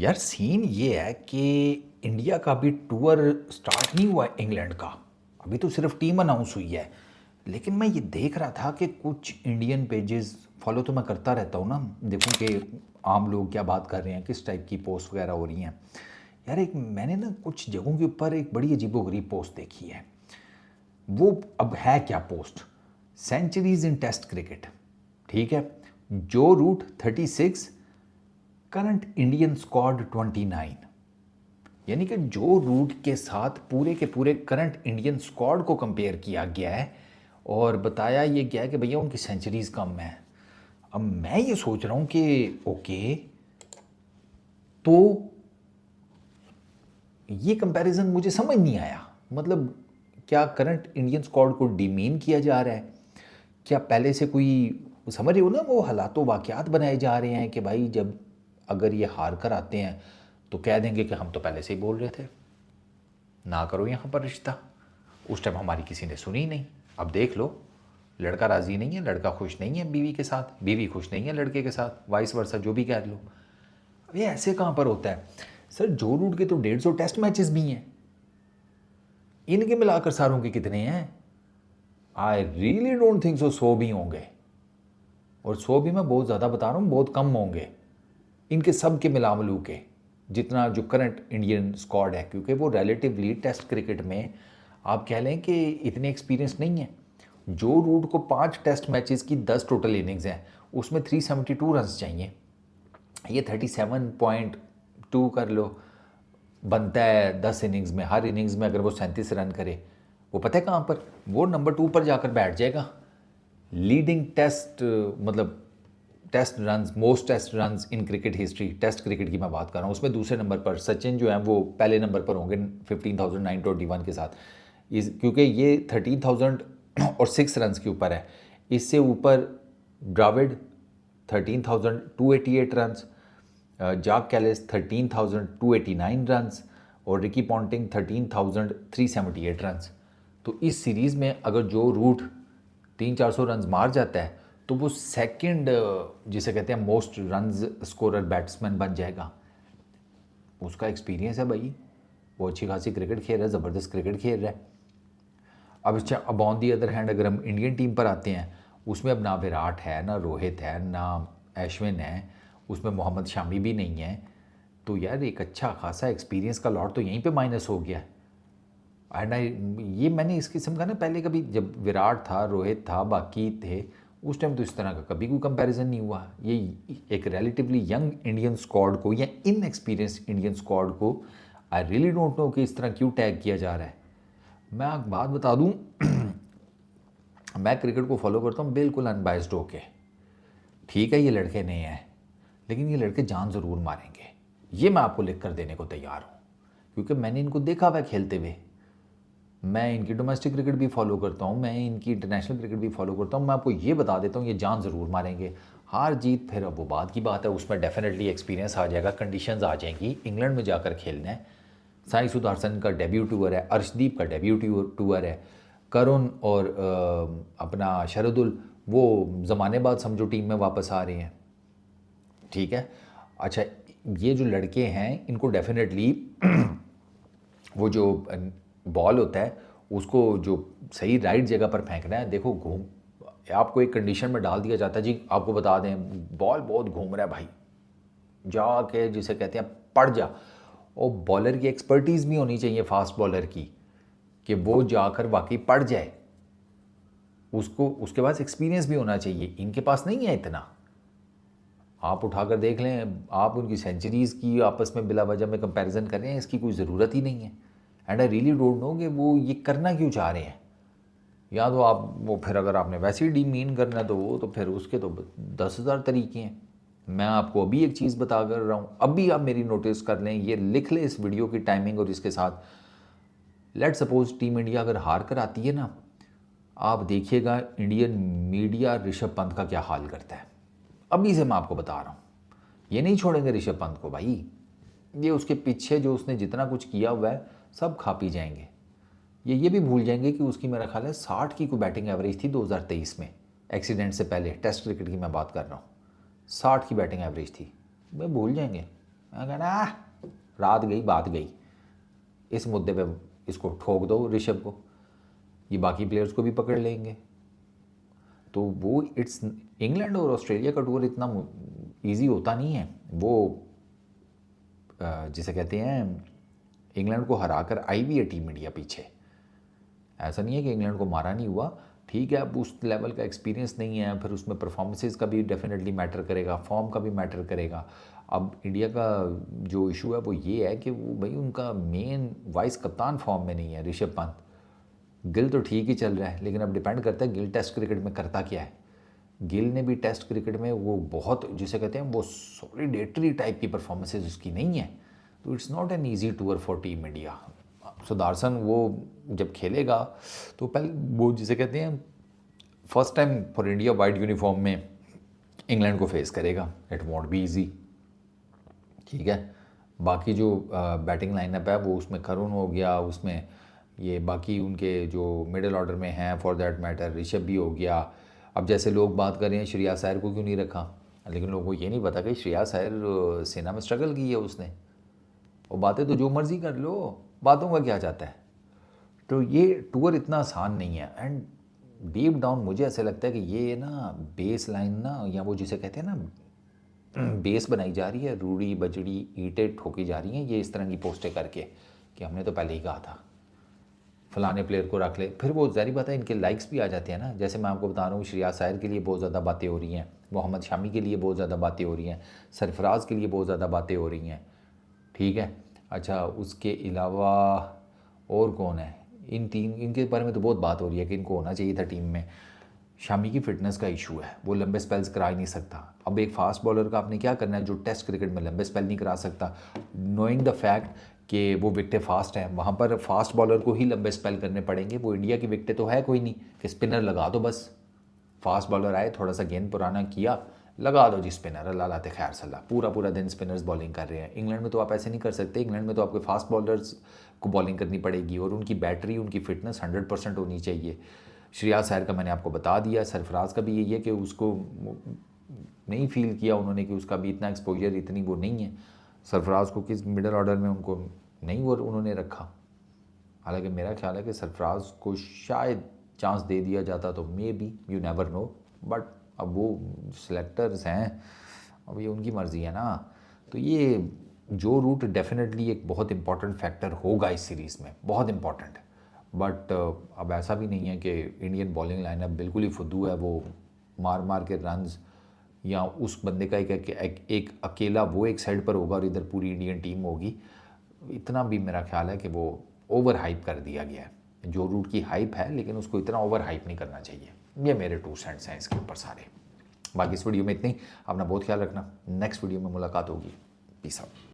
यार सीन ये है कि इंडिया का भी टूर स्टार्ट नहीं हुआ है इंग्लैंड का। अभी तो सिर्फ टीम अनाउंस हुई है। लेकिन मैं ये देख रहा था कि कुछ इंडियन पेजेस फॉलो तो मैं करता रहता हूँ ना, देखूँ कि आम लोग क्या बात कर रहे हैं, किस टाइप की पोस्ट वगैरह हो रही हैं। यार एक मैंने ना कुछ जगहों के ऊपर एक बड़ी अजीबोगरीब पोस्ट देखी है। वो अब है क्या पोस्ट, सेंचुरीज इन टेस्ट क्रिकेट, ठीक है। जो रूट 36, करंट इंडियन स्क्वाड 29। यानी कि जो रूट के साथ पूरे के पूरे करंट इंडियन स्क्वाड को कंपेयर किया गया है और बताया ये गया है कि भैया उनकी सेंचुरीज कम है। अब मैं ये सोच रहा हूँ कि ओके, तो ये कंपैरिजन मुझे समझ नहीं आया। मतलब क्या करंट इंडियन स्क्वाड को डिमीन किया जा रहा है? क्या पहले से कोई, समझ रहे हो ना, वो हालात वाक़यात बनाए जा रहे हैं कि भाई जब अगर ये हार कर आते हैं तो कह देंगे कि हम तो पहले से ही बोल रहे थे ना करो यहाँ पर रिश्ता, उस टाइम हमारी किसी ने सुनी नहीं। अब देख लो, लड़का राज़ी नहीं है, लड़का खुश नहीं है बीवी के साथ, बीवी खुश नहीं है लड़के के साथ, वाइस वर्सा जो भी कह लो। अब ये ऐसे कहाँ पर होता है सर? जो रूट के तो 150 टेस्ट मैचेस भी हैं, इनके मिलाकर सारों के कितने हैं? I really don't think so 100 भी होंगे। और 100 भी मैं बहुत ज़्यादा बता रहा हूँ, बहुत कम होंगे इनके सब के मिला मिलू के, जितना जो करंट इंडियन स्क्वाड है। क्योंकि वो रिलेटिवली टेस्ट क्रिकेट में आप कह लें कि इतने एक्सपीरियंस नहीं है। जो रूट को 5 टेस्ट मैचेस की 10 टोटल इनिंग्स हैं, उसमें 372 रन चाहिए। ये 37.2 कर लो, बनता है 10 इनिंग्स में। हर इनिंग्स में अगर वो 37 रन करे, वो पता है कहाँ पर, वो नंबर 2 पर जाकर बैठ जाएगा। लीडिंग टेस्ट, मतलब test runs, most test runs in cricket history, test cricket की मैं बात कर रहा हूँ, उसमें दूसरे नंबर पर सचिन जो है वो पहले नंबर पर होंगे 15,921 के साथ। इस क्योंकि ये 13,000 और 6 रन्स के ऊपर है। इससे ऊपर द्राविड 13,288 रन्स, जाक कैलिस 13,289 रन्स और रिकी पॉन्टिंग 13,378 रन्स। तो इस सीरीज़ में अगर जो रूट 300-400 रन्स मार जाता है तो वो सेकंड, जिसे कहते हैं मोस्ट रन्स स्कोरर बैट्समैन बन जाएगा। उसका एक्सपीरियंस है भाई, वो अच्छी खासी क्रिकेट खेल रहा है, ज़बरदस्त क्रिकेट खेल रहा है। अब ऑन दी अदर हैंड अगर हम इंडियन टीम पर आते हैं, उसमें अब ना विराट है, ना रोहित है, ना अश्विन है, उसमें मोहम्मद शामी भी नहीं है। तो यार एक अच्छा खासा एक्सपीरियंस का लॉट तो यहीं पे माइनस हो गया। एंड ये मैंने इस किस्म का ना पहले कभी, जब विराट था, रोहित था, बाकी थे, उस टाइम तो इस तरह का कभी कोई कंपैरिजन नहीं हुआ। ये एक रिलेटिवली यंग इंडियन स्क्वाड को या इनएक्सपीरियंस इंडियन स्क्वाड को आई रियली डोंट नो कि इस तरह क्यों टैग किया जा रहा है। मैं एक बात बता दूं, मैं क्रिकेट को फॉलो करता हूँ बिल्कुल अनबाइस्ड होके। ठीक है ये लड़के नए हैं, लेकिन ये लड़के जान ज़रूर मारेंगे, ये मैं आपको लिख कर देने को तैयार हूँ। क्योंकि मैंने इनको देखा हुआ है खेलते हुए। मैं इनकी डोमेस्टिक क्रिकेट भी फॉलो करता हूँ, मैं इनकी इंटरनेशनल क्रिकेट भी फॉलो करता हूँ। मैं आपको ये बता देता हूँ, ये जान ज़रूर मारेंगे। हार जीत फिर अब वो बात की बात है, उसमें डेफिनेटली एक्सपीरियंस आ जाएगा, कंडीशंस आ जाएंगी। इंग्लैंड में जाकर खेलना है। साई सुदर्शन का डेब्यू टूर है, अर्शदीप का डेब्यू टूर है, करुण और अपना शरदुल वो ज़माने बाद समझो टीम में वापस आ रहे हैं। ठीक है, अच्छा ये जो लड़के हैं इनको डेफिनेटली वो जो बॉल होता है उसको जो सही राइट जगह पर फेंकना है। देखो घूम, आपको एक कंडीशन में डाल दिया जाता है जी, आपको बता दें बॉल बहुत घूम रहा है भाई, जाके जिसे कहते हैं पड़ जा। और बॉलर की एक्सपर्टीज़ भी होनी चाहिए, फास्ट बॉलर की, कि वो जाकर वाकई पड़ जाए। उसको उसके पास एक्सपीरियंस भी होना चाहिए, इनके पास नहीं है इतना। आप उठाकर देख लें, आप उनकी सेंचुरीज़ की आपस में बिला वजह में कंपैरिजन कर रहे हैं, इसकी कोई ज़रूरत ही नहीं है। And I really don't know कि वो ये करना क्यों चाह रहे हैं। या तो आप वो, फिर अगर आपने वैसे ही डीमीन करना है तो वो तो फिर उसके तो 10,000 तरीके हैं। मैं आपको अभी एक चीज़ बता कर रहा हूँ, अभी आप मेरी नोटिस कर लें, ये लिख लें इस वीडियो की टाइमिंग और इसके साथ। लेट सपोज टीम इंडिया अगर हार कर आती है ना, आप देखिएगा इंडियन मीडिया ऋषभ पंत का क्या हाल करता है। अभी से मैं आपको बता रहा हूँ, ये नहीं छोड़ेंगे ऋषभ पंत को भाई। ये उसके पीछे जो उसने जितना कुछ किया हुआ है सब खा पी जाएंगे। ये भी भूल जाएंगे कि उसकी मेरा ख्याल है 60 की कोई बैटिंग एवरेज थी 2023 में, एक्सीडेंट से पहले, टेस्ट क्रिकेट की मैं बात कर रहा हूँ। 60 की बैटिंग एवरेज थी, वे भूल जाएंगे। मैं कहना रात गई बात गई, इस मुद्दे पे इसको ठोक दो ऋषभ को, ये बाकी प्लेयर्स को भी पकड़ लेंगे। तो वो इट्स इंग्लैंड और ऑस्ट्रेलिया का टूर इतना इजी होता नहीं है। वो जिसे कहते हैं इंग्लैंड को हराकर आई भी है टीम इंडिया पीछे, ऐसा नहीं है कि इंग्लैंड को मारा नहीं हुआ। ठीक है, अब उस लेवल का एक्सपीरियंस नहीं है, फिर उसमें परफॉर्मेंसेस का भी डेफिनेटली मैटर करेगा, फॉर्म का भी मैटर करेगा। अब इंडिया का जो इशू है वो ये है कि वो भाई उनका मेन वाइस कप्तान फॉर्म में नहीं है ऋषभ पंत। गिल तो ठीक ही चल रहा है, लेकिन अब डिपेंड करता है गिल टेस्ट क्रिकेट में करता क्या है। गिल ने भी टेस्ट क्रिकेट में वो बहुत जिसे कहते हैं वो सॉलिडेटरी टाइप की परफॉर्मेंसेज उसकी नहीं है, तो it's not an easy tour for team India. Sudarshan वो जब खेलेगा तो पहले वो जिसे कहते हैं first time for India white uniform में इंग्लैंड को फेस करेगा, इट वॉन्ट बी ईजी। ठीक है, बाकी जो बैटिंग लाइनअप है वो उसमें करुण हो गया, उसमें ये बाकी उनके जो मिडिल ऑर्डर में हैं फॉर दैट मैटर ऋषभ भी हो गया। अब जैसे लोग बात कर रहे हैं श्रेयस अय्यर को क्यों नहीं रखा, लेकिन लोगों को ये नहीं पता कि श्रेयस अय्यर सेना में स्ट्रगल की है उसने। और बातें तो जो मर्जी कर लो, बातों का क्या जाता है। तो ये टूर इतना आसान नहीं है, एंड डीप डाउन मुझे ऐसा लगता है कि ये ना बेस लाइन ना, या वो जिसे कहते हैं ना बेस बनाई जा रही है, रूढ़ी बजड़ी ईंटें ठोकी जा रही हैं ये इस तरह की पोस्टें करके कि हमने तो पहले ही कहा था फलाने प्लेयर को रख ले। फिर वो ज़ाहिर बात है इनके लाइक्स भी आ जाते हैं ना, जैसे मैं आपको बता रहा हूँ श्रेयस अय्यर के लिए बहुत ज़्यादा बातें हो रही हैं, मोहम्मद शामी के लिए बहुत ज़्यादा बातें हो रही हैं, सरफराज के लिए बहुत ज़्यादा बातें हो रही हैं। ठीक है, अच्छा उसके अलावा और कौन है, इनके बारे में तो बहुत बात हो रही है कि इनको होना चाहिए था टीम में। शामी की फ़िटनेस का इशू है, वो लंबे स्पेल्स करा ही नहीं सकता। अब एक फास्ट बॉलर का आपने क्या करना है जो टेस्ट क्रिकेट में लंबे स्पेल नहीं करा सकता, नोइंग द फैक्ट कि वो विकटें फास्ट हैं, वहाँ पर फास्ट बॉलर को ही लंबे स्पेल करने पड़ेंगे। वो इंडिया की विकटें तो है कोई नहीं कि स्पिनर लगा दो, बस फास्ट बॉलर आए थोड़ा सा गेंद पुराना किया लगा दो जी स्पिनर, अल्लाह लाते खैर सल्ला, पूरा पूरा दिन स्पिनर्स बॉलिंग कर रहे हैं। इंग्लैंड में तो आप ऐसे नहीं कर सकते, इंग्लैंड में तो आपके फास्ट बॉलर्स को बॉलिंग करनी पड़ेगी और उनकी बैटरी उनकी फिटनेस 100% होनी चाहिए। श्रेयस अय्यर का मैंने आपको बता दिया, सरफराज का भी यही है कि उसको नहीं फील किया उन्होंने कि उसका भी इतना एक्सपोजर इतनी वो नहीं है। सरफराज को किस मिडल ऑर्डर में उनको नहीं वो उन्होंने रखा, हालांकि मेरा ख्याल है कि सरफराज को शायद चांस दे दिया जाता तो may be, you never know, but अब वो सिलेक्टर्स हैं, अब ये उनकी मर्ज़ी है ना। तो ये जो रूट डेफिनेटली एक बहुत इंपॉर्टेंट फैक्टर होगा इस सीरीज़ में, बहुत इंपॉर्टेंट। बट अब ऐसा भी नहीं है कि इंडियन बॉलिंग लाइनअप बिल्कुल ही फुद्दू है, वो मार मार के रन्स या उस बंदे का एक अकेला वो एक साइड पर होगा और इधर पूरी इंडियन टीम होगी, इतना भी मेरा ख्याल है कि वो ओवर हाइप कर दिया गया है। जो रूट की हाइप है लेकिन उसको इतना ओवर हाइप नहीं करना चाहिए। ये मेरे 2 सेंट्स हैं इसके ऊपर सारे। बाकी इस वीडियो में इतनी, अपना बहुत ख्याल रखना, नेक्स्ट वीडियो में मुलाकात होगी, पीस आउट।